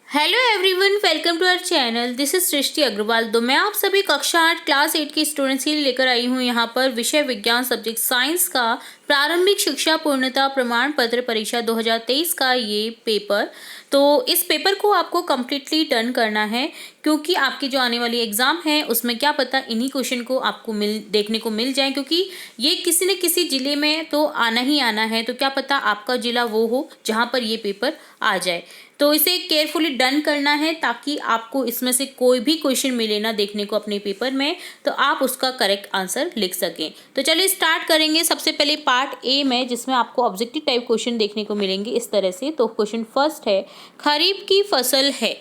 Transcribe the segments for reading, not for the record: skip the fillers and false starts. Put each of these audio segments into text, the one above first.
Hello everyone, welcome to our channel. This is Srishti Agarwal. तो मैं आप सभी कक्षा 8 क्लास 8 के स्टूडेंट्स के लिए लेकर आई हूँ यहाँ पर विषय विज्ञान सब्जेक्ट साइंस का प्रारंभिक शिक्षा पूर्णता प्रमाण पत्र परीक्षा 2023 का ये पेपर। तो इस पेपर को आपको कम्प्लीटली डन करना है, क्योंकि आपकी जो आने वाली एग्जाम है उसमें क्या पता इन्हीं क्वेश्चन को आपको देखने को मिल जाए, क्योंकि ये किसी न किसी जिले में तो आना ही आना है। तो क्या पता आपका जिला वो हो जहाँ पर ये पेपर आ जाए। तो इसे केयरफुली डन करना है ताकि आपको इसमें से कोई भी क्वेश्चन मिले ना देखने को अपने पेपर में, तो आप उसका करेक्ट आंसर लिख सकें। तो चलिए स्टार्ट करेंगे। सबसे पहले पार्ट ए में, जिसमें आपको ऑब्जेक्टिव टाइप क्वेश्चन देखने को मिलेंगे इस तरह से। तो क्वेश्चन फर्स्ट है, खरीफ की फसल है।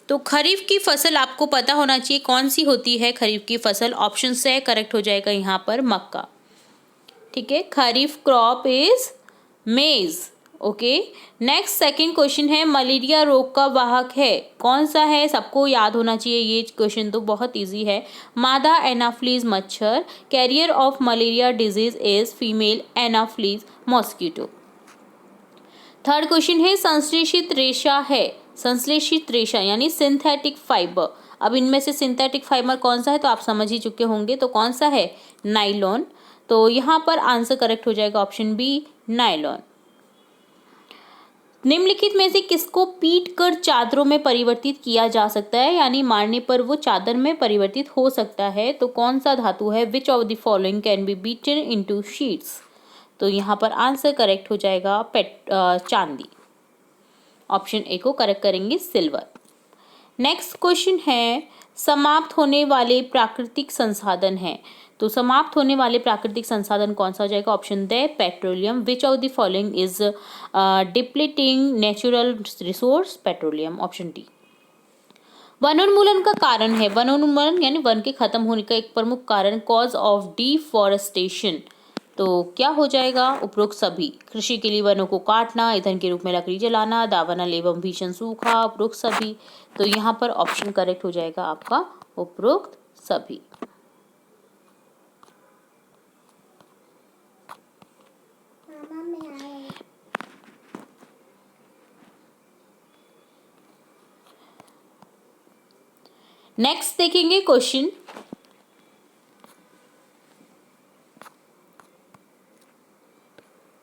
तो खरीफ की फसल आपको पता होना चाहिए कौन सी होती है खरीफ की फसल। ऑप्शन से करेक्ट हो जाएगा यहाँ पर मक्का। ठीक है, खरीफ क्रॉप इज मेज। ओके, नेक्स्ट सेकंड क्वेश्चन है, मलेरिया रोग का वाहक है। कौन सा है? सबको याद होना चाहिए, ये क्वेश्चन तो बहुत इजी है। मादा एनाफ्लीज मच्छर। Carrier of malaria disease is female Anopheles mosquito. Third question है, संश्लेषित रेशा है। संश्लेषित रेशा यानी सिंथेटिक फाइबर। अब इनमें से सिंथेटिक फाइबर कौन सा है तो आप समझ ही चुके होंगे। तो कौन सा है? नाइलॉन। तो यहाँ पर आंसर करेक्ट हो जाएगा ऑप्शन बी, नाइलॉन। निम्नलिखित में से किसको पीट कर चादरों में परिवर्तित किया जा सकता है, यानी मारने पर वो चादर में परिवर्तित हो सकता है। तो कौन सा धातु है? Which of the following can be beaten into sheets. तो यहाँ पर आंसर करेक्ट हो जाएगा चांदी। ऑप्शन ए को करेक्ट करेंगे, सिल्वर। नेक्स्ट क्वेश्चन है, समाप्त होने वाले प्राकृतिक संसाधन है। तो समाप्त होने वाले प्राकृतिक संसाधन कौन सा हो जाएगा? Option they, petroleum. Which of the following is depleting natural resource? Petroleum. Option D. वनोन्मूलन का कारण है। वनोन्मूलन यानी वन के खत्म होने का एक प्रमुख कारण, कॉज ऑफ डिफॉरेस्टेशन। तो क्या हो जाएगा? उपरोक्त सभी। कृषि के लिए वनों को काटना, ईंधन के रूप में लकड़ी जलाना, दावानल एवं भीषण सूखा, उपरोक्त सभी। तो यहाँ पर ऑप्शन करेक्ट हो जाएगा आपका उपरोक्त सभी। नेक्स्ट देखेंगे क्वेश्चन,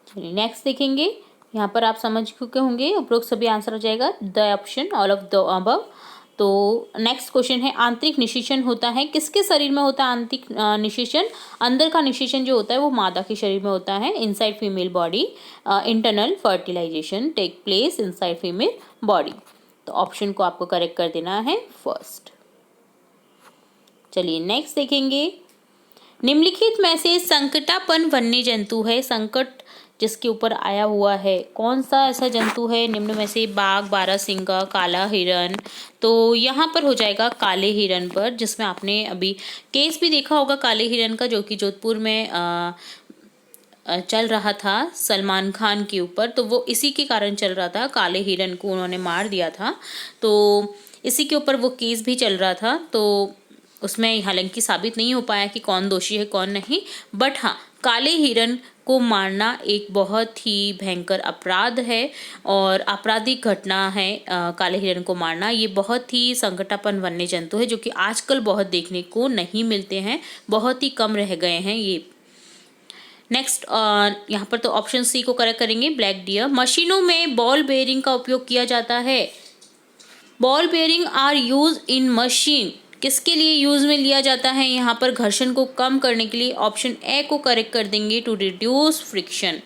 नेक्स्ट देखेंगे। यहाँ पर आप समझ चुके होंगे, उपरोक्त सभी आंसर हो जाएगा the option, all of the above. तो नेक्स्ट क्वेश्चन है, आंतरिक निषेचन होता है किसके शरीर में होता है? आंतरिक निषेचन, अंदर का निषेचन जो होता है वो मादा के शरीर में होता है। Inside female body internal fertilization take place inside female body. तो ऑप्शन को आपको करेक्ट कर देना है फर्स्ट। चलिए नेक्स्ट देखेंगे, निम्नलिखित में से संकटापन वन्य जंतु है। संकट जिसके ऊपर आया हुआ है, कौन सा ऐसा जंतु है? निम्न में से बाघ, बारहसिंगा, काला हिरन। तो यहाँ पर हो जाएगा काले हिरन पर, जिसमें आपने अभी केस भी देखा होगा काले हिरन का, जो कि जोधपुर में चल रहा था सलमान खान के ऊपर। तो वो इसी के कारण चल रहा था, काले हिरन को उन्होंने मार दिया था, तो इसी के ऊपर वो केस भी चल रहा था। तो उसमें हालांकि साबित नहीं हो पाया कि कौन दोषी है कौन नहीं, बट हाँ, काले हिरन को मारना एक बहुत ही भयंकर अपराध है और आपराधिक घटना है। काले हिरन को मारना ये बहुत ही संकटापन वन्य जंतु है, जो कि आजकल बहुत देखने को नहीं मिलते हैं, बहुत ही कम रह गए हैं ये। नेक्स्ट यहाँ पर तो ऑप्शन सी को करेक्ट करेंगे, ब्लैक डियर। मशीनों में बॉल बेयरिंग का उपयोग किया जाता है। Ball bearing are use in machine, किसके लिए यूज में लिया जाता है? यहाँ पर घर्षण को कम करने के लिए। ऑप्शन ए को करेक्ट कर देंगे, टू रिड्यूस फ्रिक्शन।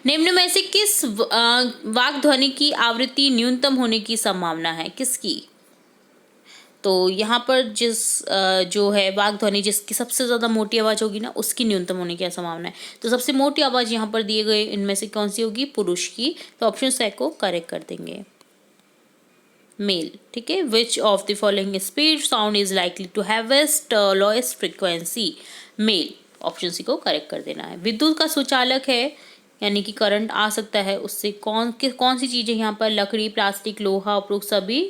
निम्न में से किस वाक् ध्वनि की आवृत्ति न्यूनतम होने की संभावना है? किसकी? तो यहाँ पर जिस जो है वाक् ध्वनि जिसकी सबसे ज़्यादा मोटी आवाज़ होगी ना, उसकी न्यूनतम होने की संभावना है। तो सबसे मोटी आवाज़ यहाँ पर दिए गए इनमें से कौन सी होगी? पुरुष की। तो ऑप्शन सी को करेक्ट कर देंगे, मेल। ठीक है, which of the following speed sound is likely to हैवेस्ट lowest frequency? Male. Option C को करेक्ट कर देना है। विद्युत का सुचालक है, यानी कि करंट आ सकता है उससे। कौन सी चीज़ें यहाँ पर? लकड़ी, प्लास्टिक, लोहा, उपरोक्त सभी।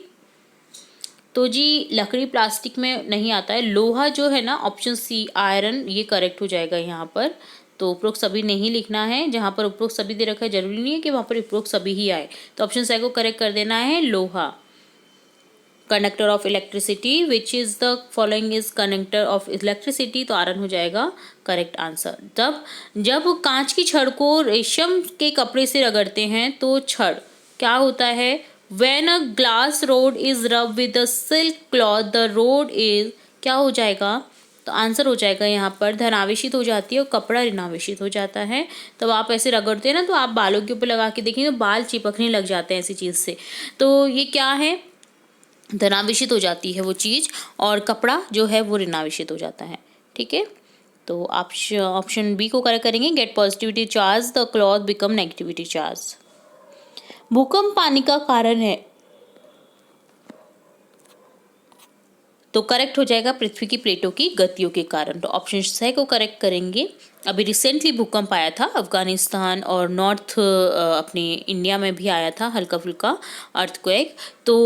तो जी लकड़ी प्लास्टिक में नहीं आता है। लोहा जो है ना, ऑप्शन सी आयरन, ये करेक्ट हो जाएगा यहाँ पर। तो उपरोक्त सभी नहीं लिखना है। जहाँ पर उपरोक्त सभी दे रखा है जरूरी नहीं है कि वहाँ पर उपरोक्त सभी ही आए। तो ऑप्शन सी को करेक्ट कर देना है, लोहा। Conductor of electricity, which is the following is conductor of electricity, तो आयरन हो जाएगा करेक्ट आंसर। जब कांच की छड़ को रेशम के कपड़े से रगड़ते हैं तो छड़ क्या होता है? When a glass rod is rub with a silk cloth the rod is, क्या हो जाएगा? तो आंसर हो जाएगा यहाँ पर धनावेशित हो जाती है और कपड़ा ऋणावेशित हो जाता है। तब आप ऐसे रगड़ते हैं ना, तो आप बालों के ऊपर लगा के देखिए तो बाल चिपकने लग जाते हैं ऐसी चीज़ से। तो ये क्या है? धनावेशित हो जाती है वो चीज़, और कपड़ा जो है वो ऋणावेशित हो जाता है। ठीक है, तो आप ऑप्शन बी को करेक्ट करेंगे, get positivity charge the cloth become negativity charge. भूकंप पानी का कारण है, तो करेक्ट हो जाएगा पृथ्वी की प्लेटों की गतियों के कारण। तो ऑप्शन सी को करेक्ट करेंगे। अभी रिसेंटली भूकंप आया था अफगानिस्तान और नॉर्थ अपने इंडिया में भी आया था हल्का फुल्का अर्थक्वेक। तो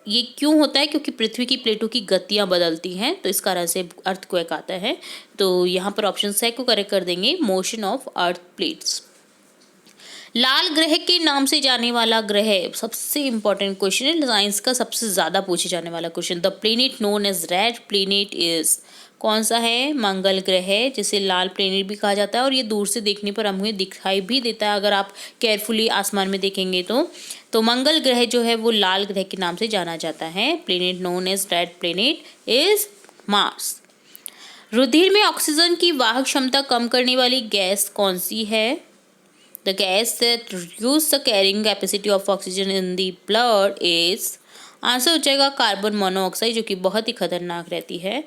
ये क्यों होता है? क्योंकि पृथ्वी की प्लेटों की गतियां बदलती हैं, तो इस कारण से अर्थक्वेक आता है। तो यहाँ पर ऑप्शन सी को करेक्ट कर देंगे, मोशन ऑफ अर्थ प्लेट्स। लाल ग्रह के नाम से जाने वाला ग्रह, सबसे इंपॉर्टेंट क्वेश्चन है, साइंस का सबसे ज्यादा पूछे जाने वाला question. The planet known as red planet is, कौन सा है? मंगल ग्रह, जिसे लाल प्लेनेट भी कहा जाता है, और ये दूर से देखने पर हमें दिखाई भी देता है अगर आप केयरफुली आसमान में देखेंगे तो मंगल ग्रह जो है वो लाल ग्रह के नाम से जाना जाता है। Planet known as red planet is Mars. रुधिर में ऑक्सीजन की वाहक क्षमता कम करने वाली गैस कौन सी है? The gas that reduces the carrying capacity of oxygen in the blood is, answer हो जाएगा कार्बन मोनोऑक्साइड, जो कि बहुत ही खतरनाक रहती है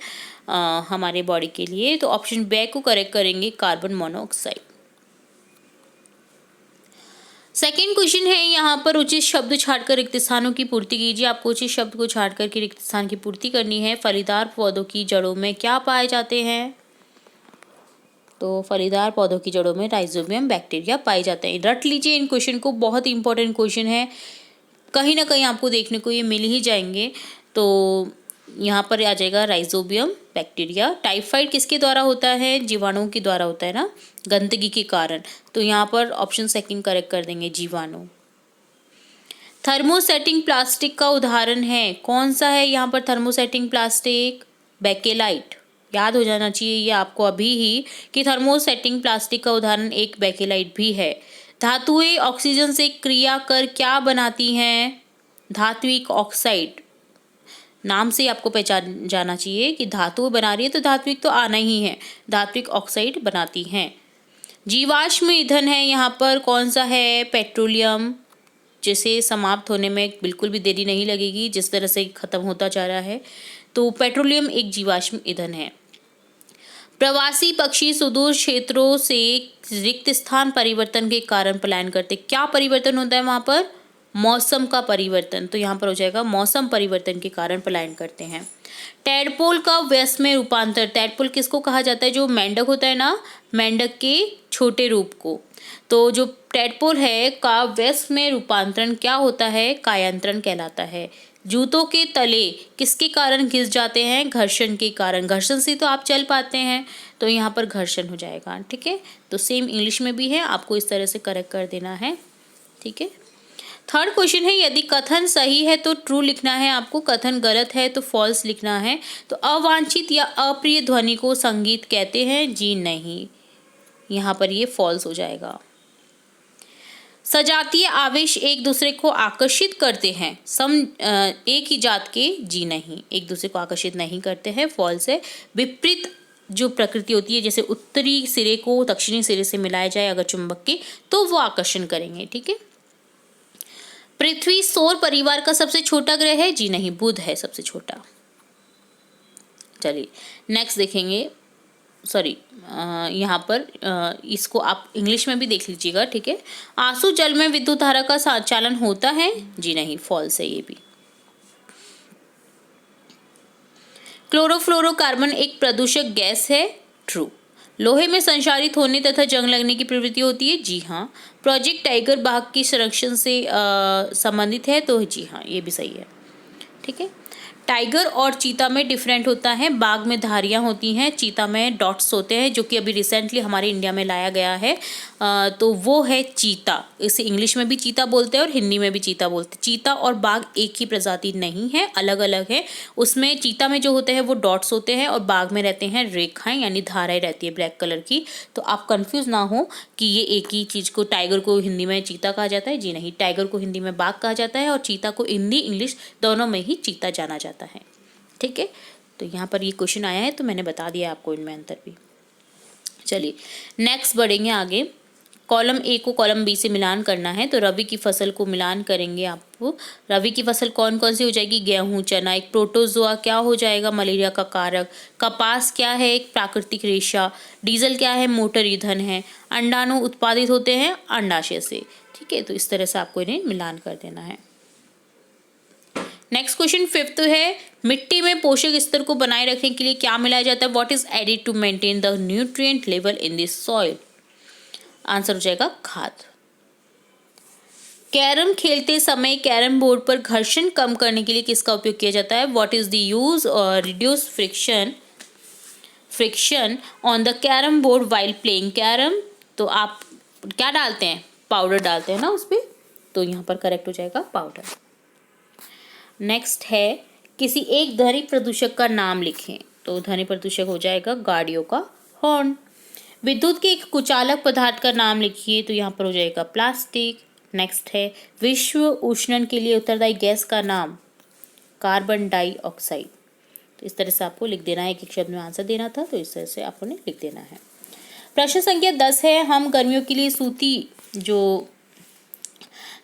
हमारे बॉडी के लिए। तो ऑप्शन बी को करेक्ट करेंगे, कार्बन मोनोऑक्साइड। सेकेंड क्वेश्चन है यहाँ पर, उचित शब्द छाटकर रिक्त स्थानों की पूर्ति कीजिए। आपको उचित शब्द को छाटकर के रिक्त स्थान की पूर्ति करनी है। फलीदार पौधों की जड़ों में क्या पाए जाते हैं? तो फलीदार पौधों की जड़ों में राइजोबियम बैक्टीरिया पाए जाते हैं। रट लीजिए इन क्वेश्चन को, बहुत ही इंपॉर्टेंट क्वेश्चन है, कहीं ना कहीं आपको देखने को ये मिल ही जाएंगे। तो यहाँ पर आ जाएगा राइजोबियम बैक्टीरिया। टाइफाइड किसके द्वारा होता है? जीवाणुओं के द्वारा होता है ना, गंदगी के कारण। तो यहाँ पर ऑप्शन सेकंड करेक्ट कर देंगे, जीवाणु। थर्मोसेटिंग प्लास्टिक का उदाहरण है, कौन सा है यहाँ पर थर्मोसेटिंग प्लास्टिक? बेकेलाइट। याद हो जाना चाहिए ये आपको अभी ही कि थर्मोसेटिंग प्लास्टिक का उदाहरण एक बेकेलाइट भी है। धातुएं ऑक्सीजन से क्रिया कर क्या बनाती हैं? धात्विक ऑक्साइड। नाम से आपको पहचान जाना चाहिए कि धातु बना रही है तो धात्विक तो आना ही है, धात्विक ऑक्साइड बनाती हैं। जीवाश्म ईंधन है यहाँ पर, कौन सा है? पेट्रोलियम, जिसे समाप्त होने में बिल्कुल भी देरी नहीं लगेगी, जिस तरह से खत्म होता जा रहा है। तो पेट्रोलियम एक जीवाश्म ईंधन है। प्रवासी पक्षी सुदूर क्षेत्रों से रिक्त स्थान परिवर्तन के कारण पलायन करते, क्या परिवर्तन होता है वहां पर? मौसम का परिवर्तन। तो यहाँ पर हो जाएगा मौसम परिवर्तन के कारण पलायन करते हैं। टैडपोल का व्यस्क में रूपांतर, टैडपोल किसको कहा जाता है? जो मेंढक होता है ना, मेंढक के छोटे रूप को। तो जो टैडपोल है का व्यस्क में रूपांतरण क्या होता है? कायांतरण कहलाता है। जूतों के तले किसके कारण घिस जाते हैं? घर्षण के कारण। घर्षण से तो आप चल पाते हैं, तो यहाँ पर घर्षण हो जाएगा। ठीक है, तो सेम इंग्लिश में भी है, आपको इस तरह से करेक्ट कर देना है। ठीक है, थर्ड क्वेश्चन है, यदि कथन सही है तो ट्रू लिखना है आपको, कथन गलत है तो फॉल्स लिखना है। तो अवांछित या अप्रिय ध्वनि को संगीत कहते हैं? जी नहीं, यहाँ पर ये फॉल्स हो जाएगा। सजातीय आवेश एक दूसरे को आकर्षित करते हैं, एक ही जात के? जी नहीं, एक दूसरे को आकर्षित नहीं करते हैं, फॉल्स है। विपरीत जो प्रकृति होती है, जैसे उत्तरी सिरे को दक्षिणी सिरे से मिलाया जाए अगर चुंबक के, तो वो आकर्षण करेंगे। ठीक है, पृथ्वी सौर परिवार का सबसे छोटा ग्रह है? जी नहीं, बुध है सबसे छोटा। चलिए नेक्स्ट देखेंगे, सॉरी यहाँ पर इसको आप इंग्लिश में भी देख लीजिएगा। ठीक है, आंसू जल में विद्युत धारा का संचालन होता है? जी नहीं, फॉल्स है ये भी। क्लोरोफ्लोरोकार्बन एक प्रदूषक गैस है? ट्रू। लोहे में संचारित होने तथा जंग लगने की प्रवृत्ति होती है? जी हाँ। प्रोजेक्ट टाइगर बाघ की संरक्षण से संबंधित है? तो जी हाँ, ये भी सही है। ठीक है, टाइगर और चीता में डिफरेंट होता है। बाघ में धारियाँ होती हैं, चीता में डॉट्स होते हैं, जो कि अभी रिसेंटली हमारे इंडिया में लाया गया है। तो वो है चीता। इसे इंग्लिश में भी चीता बोलते हैं और हिंदी में भी चीता बोलते हैं। चीता और बाघ एक ही प्रजाति नहीं है, अलग अलग है। उसमें चीता में जो होते हैं वो डॉट्स होते हैं और बाघ में रहते हैं रेखाएं, यानी धाराएं रहती है ब्लैक कलर की। तो आप कंफ्यूज ना हो कि ये एक ही चीज़ को, टाइगर को हिंदी में चीता कहा जाता है। जी नहीं, टाइगर को हिंदी में बाघ कहा जाता है और चीता को हिंदी इंग्लिश दोनों में ही चीता जाना जाता है। ठीक है, तो यहाँ पर ये क्वेश्चन आया है तो मैंने बता दिया आपको इनमें अंतर भी। चलिए नेक्स्ट बढ़ेंगे आगे। कॉलम ए को कॉलम बी से मिलान करना है, तो रबी की फसल को मिलान करेंगे आपको। रबी की फसल कौन कौन सी हो जाएगी? गेहूं, चना। एक प्रोटोजोआ क्या हो जाएगा? मलेरिया का कारक। कपास क्या है? एक प्राकृतिक रेशा। डीजल क्या है? मोटर ईंधन है। अंडाणु उत्पादित होते हैं अंडाशय से। ठीक है, तो इस तरह से आपको इन्हें मिलान कर देना है। नेक्स्ट क्वेश्चन फिफ्थ है, मिट्टी में पोषक स्तर को बनाए रखने के लिए क्या मिलाया जाता है? What is added to maintain the nutrient level in this soil? Answer हो जाएगा खाद। कैरम खेलते समय कैरम बोर्ड पर घर्षण कम करने के लिए किसका उपयोग किया जाता है? व्हाट इज द यूज और reduce friction on the carrom board while playing carrom? तो आप क्या डालते हैं? पाउडर डालते हैं ना उस पर, तो यहाँ पर करेक्ट हो जाएगा पाउडर। नेक्स्ट है, किसी एक ध्वनि प्रदूषक का नाम लिखें, तो ध्वनि प्रदूषक हो जाएगा गाड़ियों का हॉर्न। विद्युत के एक कुचालक पदार्थ का नाम लिखिए, तो यहाँ पर हो जाएगा प्लास्टिक। नेक्स्ट है, विश्व उष्णन के लिए उत्तरदायी गैस का नाम? Carbon dioxide. तो इस तरह से आपको लिख देना है, एक एक शब्द में आंसर देना था, तो इस तरह से आपको लिख देना है। प्रश्न संख्या 10 है, हम गर्मियों के लिए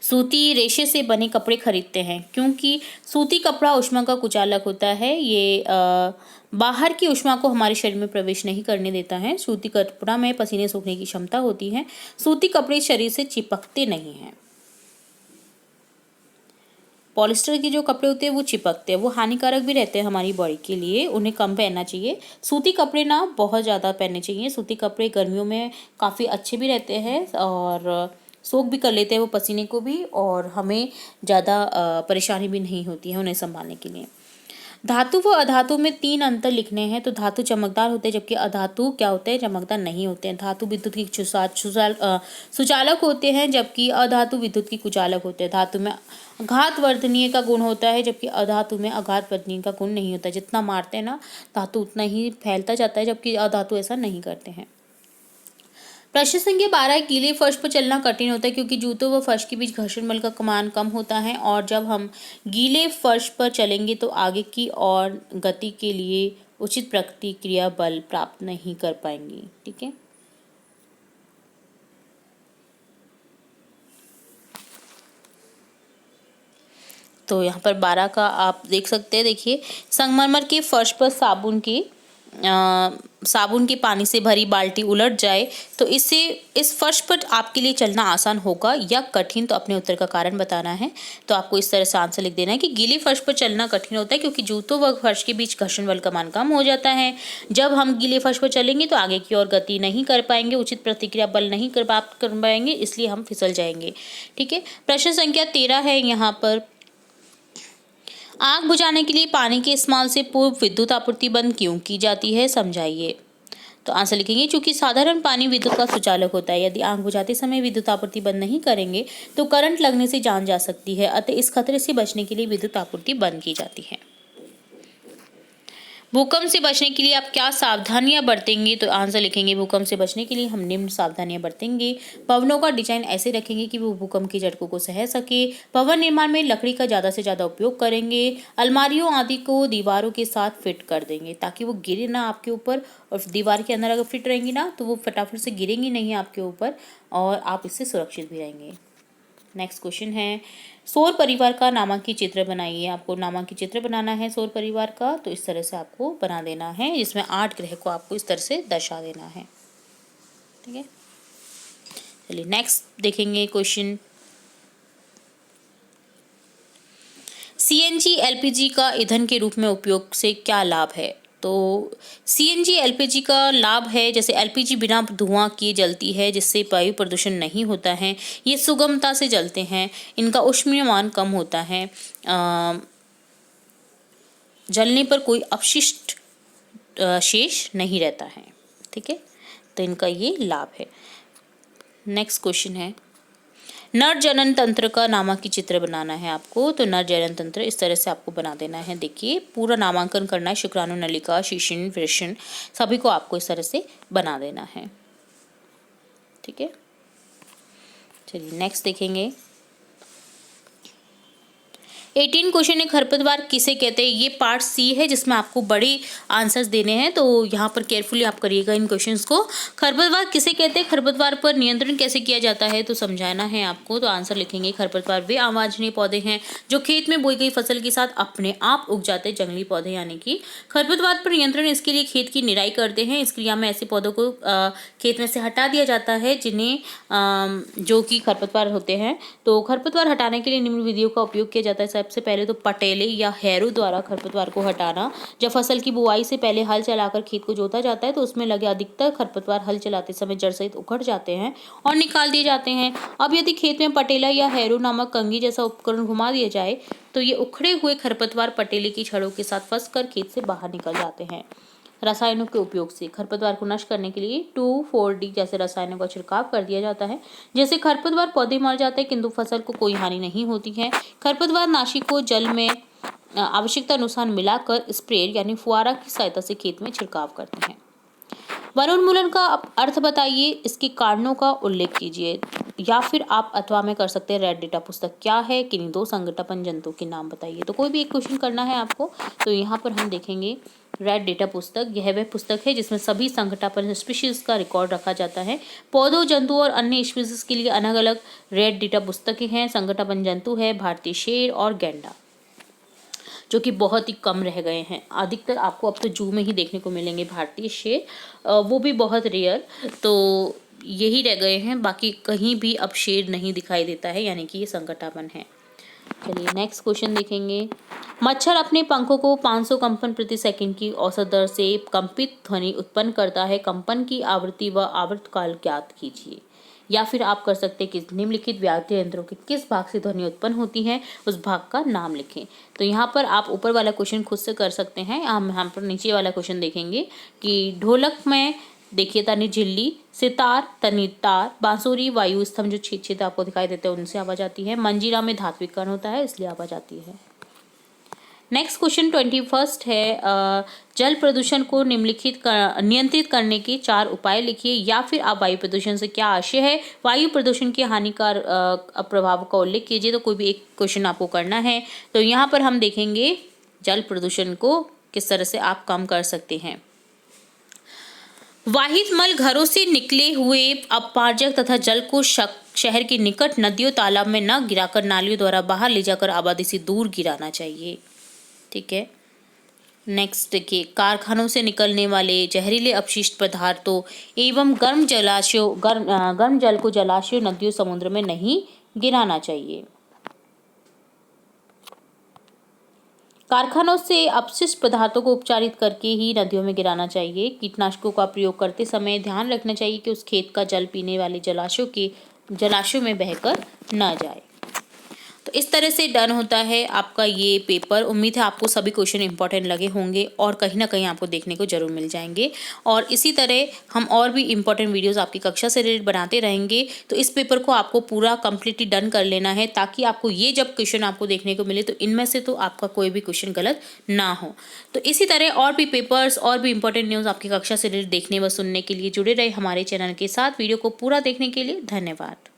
सूती रेशे से बने कपड़े खरीदते हैं क्योंकि सूती कपड़ा ऊष्मा का कुचालक होता है। ये बाहर की ऊष्मा को हमारे शरीर में प्रवेश नहीं करने देता है। सूती कपड़ा में पसीने सूखने की क्षमता होती है। सूती कपड़े शरीर से चिपकते नहीं हैं। पॉलिस्टर के जो कपड़े होते हैं वो चिपकते हैं, वो हानिकारक भी रहते हैं हमारी बॉडी के लिए, उन्हें कम पहनना चाहिए। सूती कपड़े ना बहुत ज़्यादा पहनने चाहिए। सूती कपड़े गर्मियों में काफ़ी अच्छे भी रहते हैं और सोख भी कर लेते हैं वो पसीने को भी, और हमें ज़्यादा परेशानी भी नहीं होती है उन्हें संभालने के लिए। धातु व अधातु में 3 अंतर लिखने हैं, तो धातु चमकदार होते हैं जबकि अधातु क्या होते हैं? चमकदार नहीं होते हैं। धातु विद्युत की सुचालक होते हैं जबकि अधातु विद्युत की कुचालक होते हैं। धातु में आघातवर्धनीय का गुण होता है जबकि अधातु में आघातवर्धनीय का गुण नहीं होता। जितना मारते हैं ना धातु उतना ही फैलता जाता है, जबकि अधातु ऐसा नहीं करते हैं। प्रश्न संख्या 12, गीले फर्श पर चलना कठिन होता है क्योंकि जूतों व फर्श के बीच घर्षण बल का मान कम होता है, और जब हम गीले फर्श पर चलेंगे तो आगे की ओर गति के लिए उचित प्रतिक्रिया बल प्राप्त नहीं कर पाएंगे। ठीक है, तो यहाँ पर 12 का आप देख सकते हैं। देखिए, संगमरमर के फर्श पर साबुन के पानी से भरी बाल्टी उलट जाए तो इस फर्श पर आपके लिए चलना आसान होगा या कठिन? तो अपने उत्तर का कारण बताना है। तो आपको इस तरह से आंसर लिख देना है कि गीले फर्श पर चलना कठिन होता है क्योंकि जूतों व फर्श के बीच घर्षण बल का मान कम हो जाता है। जब हम गीले फर्श पर चलेंगे तो आगे की ओर गति नहीं कर पाएंगे, उचित प्रतिक्रिया बल नहीं प्राप्त कर पाएंगे, इसलिए हम फिसल जाएंगे। ठीक है, प्रश्न संख्या 13 है, यहाँ पर आग बुझाने के लिए पानी के इस्तेमाल से पूर्व विद्युत आपूर्ति बंद क्यों की जाती है? समझाइए। तो आंसर लिखेंगे, क्योंकि साधारण पानी विद्युत का सुचालक होता है। यदि आग बुझाते समय विद्युत आपूर्ति बंद नहीं करेंगे तो करंट लगने से जान जा सकती है, अतः इस खतरे से बचने के लिए विद्युत आपूर्ति बंद की जाती है। भूकंप से बचने के लिए आप क्या सावधानियां बरतेंगे? तो आंसर लिखेंगे, भूकंप से बचने के लिए हम निम्न सावधानियां बरतेंगे। भवनों का डिजाइन ऐसे रखेंगे कि वो भूकंप के झटकों को सह सके। भवन निर्माण में लकड़ी का ज़्यादा से ज़्यादा उपयोग करेंगे। अलमारियों आदि को दीवारों के साथ फिट कर देंगे ताकि वो गिरे ना आपके ऊपर, और दीवार के अंदर अगर फिट रहेंगी ना तो वो फटाफट से गिरेंगी नहीं आपके ऊपर, और आप इससे सुरक्षित भी रहेंगे। नेक्स्ट क्वेश्चन है, सौर परिवार का नामांकित चित्र बनाइए। आपको नामांकित चित्र बनाना है सौर परिवार का, तो इस तरह से आपको बना देना है, जिसमें 8 ग्रह को आपको इस तरह से दर्शा देना है। ठीक है, चलिए नेक्स्ट देखेंगे क्वेश्चन। सीएनजी एलपीजी का ईंधन के रूप में उपयोग से क्या लाभ है? तो सीएनजी एलपीजी का लाभ है, जैसे एलपीजी बिना धुआं किए जलती है जिससे वायु प्रदूषण नहीं होता है। ये सुगमता से जलते हैं, इनका ऊष्मीयमान कम होता है, जलने पर कोई अपशिष्ट शेष नहीं रहता है। ठीक है, तो इनका ये लाभ है। नेक्स्ट क्वेश्चन है, नर जनन तंत्र का नामांकित चित्र बनाना है आपको। तो नर जनन तंत्र इस तरह से आपको बना देना है। देखिए, पूरा नामांकन करना है, शुक्राणु नलिका, शिशिन, वृषण, सभी को आपको इस तरह से बना देना है। ठीक है, चलिए नेक्स्ट देखेंगे। 18 क्वेश्चन है, खरपतवार किसे कहते हैं। ये पार्ट सी है जिसमें आपको बड़े आंसर्स देने हैं, तो यहाँ पर केयरफुली आप करिएगा इन क्वेश्चंस को। खरपतवार किसे कहते हैं, खरपतवार पर नियंत्रण कैसे किया जाता है, तो समझाना है आपको। तो आंसर लिखेंगे, खरपतवार वे अवांछनीय पौधे हैं जो खेत में बोई गई फसल के साथ अपने आप उग जाते जंगली पौधे, यानी कि खरपतवार पर नियंत्रण इसके लिए खेत की निराई करते हैं। इस क्रिया में ऐसे पौधों को खेत में से हटा दिया जाता है जिन्हें जो कि खरपतवार होते हैं। तो खरपतवार हटाने के लिए निम्न विधियों का उपयोग किया जाता है। सबसे पहले तो पटेले या हैरो द्वारा खरपतवार को हटाना। जब फसल की बुआई से पहले हल चलाकर खेत को जोता जाता है तो उसमें लगे अधिकतर खरपतवार हल चलाते समय जड़ सहित उखड़ जाते हैं और निकाल दिए जाते हैं। अब यदि खेत में पटेला या हैरो नामक कंघी जैसा उपकरण घुमा दिया जाए तो ये उखड़े हुए खरपतवार पटेले की छड़ों के साथ फंसकर खेत से बाहर निकल जाते हैं। रसायनों के उपयोग से खरपतवार को नष्ट करने के लिए 2,4-D जैसे रसायनों का छिड़काव कर दिया जाता है। जैसे खरपतवार पौधे मर जाते हैं किंतु फसल को कोई हानि नहीं होती है। खरपतवार नाशी को जल में आवश्यकता अनुसार मिलाकर स्प्रेयर यानी फुहारा की सहायता से खेत में छिड़काव करते हैं। वनोन्मूलन का अर्थ बताइए, इसके कारणों का उल्लेख कीजिए, या फिर आप अथवा में कर सकते हैं रेड डेटा पुस्तक क्या है, किन्हीं 2 संकटापन जंतुओं के नाम बताइए। तो कोई भी एक क्वेश्चन करना है आपको। तो यहाँ पर हम देखेंगे रेड डेटा पुस्तक, यह वह पुस्तक है जिसमें सभी संकटापन स्पीशीज का रिकॉर्ड रखा जाता है। पौधों, जंतुओं और अन्य स्पीशीज के लिए अलग अलग रेड डेटा पुस्तकें हैं। संकटापन जंतु है भारतीय शेर और गैंडा, जो कि बहुत ही कम रह गए हैं। अधिकतर आपको अब तो जू में ही देखने को मिलेंगे भारतीय शेर, वो भी बहुत रेयर, तो यही रह गए हैं, बाकी कहीं भी अब शेर नहीं दिखाई देता है, यानी कि ये संकटापन है। चलिए नेक्स्ट क्वेश्चन देखेंगे। मच्छर अपने पंखों को 500 कंपन प्रति सेकंड की औसत दर से कंपित ध्वनि उत्पन्न करता है। कंपन की आवृत्ति व आवर्तकाल ज्ञात कीजिए। या फिर आप कर सकते हैं कि निम्नलिखित वाद्य यंत्रों के किस भाग से ध्वनि उत्पन्न होती है, उस भाग का नाम लिखें। तो यहाँ पर आप ऊपर वाला क्वेश्चन खुद से कर सकते हैं। हम यहाँ पर नीचे वाला क्वेश्चन देखेंगे कि ढोलक में देखिए तनी झिल्ली, सितार तनी तार, बांसुरी वायु स्तंभ जो छेद आपको दिखाई देते हैं उनसे आवाज आती है। मंजीरा में धात्विक कण होता है इसलिए आवाज आती है। नेक्स्ट क्वेश्चन 21 है, जल प्रदूषण को नियंत्रित करने के 4 उपाय लिखिए। या फिर आप वायु प्रदूषण से क्या आशय है, वायु प्रदूषण के हानिकारक प्रभाव का उल्लेख कीजिए। तो कोई भी एक क्वेश्चन आपको करना है। तो यहाँ पर हम देखेंगे जल प्रदूषण को किस तरह से आप कम कर सकते हैं। वाहित मल घरों से निकले हुए अपमार्जक तथा जल को शहर के निकट नदियों तालाब में न गिराकर नालियों द्वारा बाहर ले जाकर आबादी से दूर गिराना चाहिए। ठीक है, नेक्स्ट देखिए, कारखानों से निकलने वाले जहरीले अपशिष्ट पदार्थों एवं गर्म जल को जलाशयों, नदियों, समुद्र में नहीं गिराना चाहिए। कारखानों से अपशिष्ट पदार्थों को उपचारित करके ही नदियों में गिराना चाहिए। कीटनाशकों का प्रयोग करते समय ध्यान रखना चाहिए कि उस खेत का जल पीने वाले जलाशयों में बहकर न जाए। तो इस तरह से डन होता है आपका ये पेपर। उम्मीद है आपको सभी क्वेश्चन इंपॉर्टेंट लगे होंगे और कहीं ना कहीं आपको देखने को जरूर मिल जाएंगे। और इसी तरह हम और भी इंपॉर्टेंट वीडियोस आपकी कक्षा से रिलेटेड बनाते रहेंगे। तो इस पेपर को आपको पूरा कंप्लीटली डन कर लेना है ताकि आपको ये जब क्वेश्चन आपको देखने को मिले तो इनमें से तो आपका कोई भी क्वेश्चन गलत ना हो। तो इसी तरह और भी पेपर्स और भी इंपॉर्टेंट न्यूज़ आपकी कक्षा से रिलेटेड देखने व सुनने के लिए जुड़े रहे हमारे चैनल के साथ। वीडियो को पूरा देखने के लिए धन्यवाद।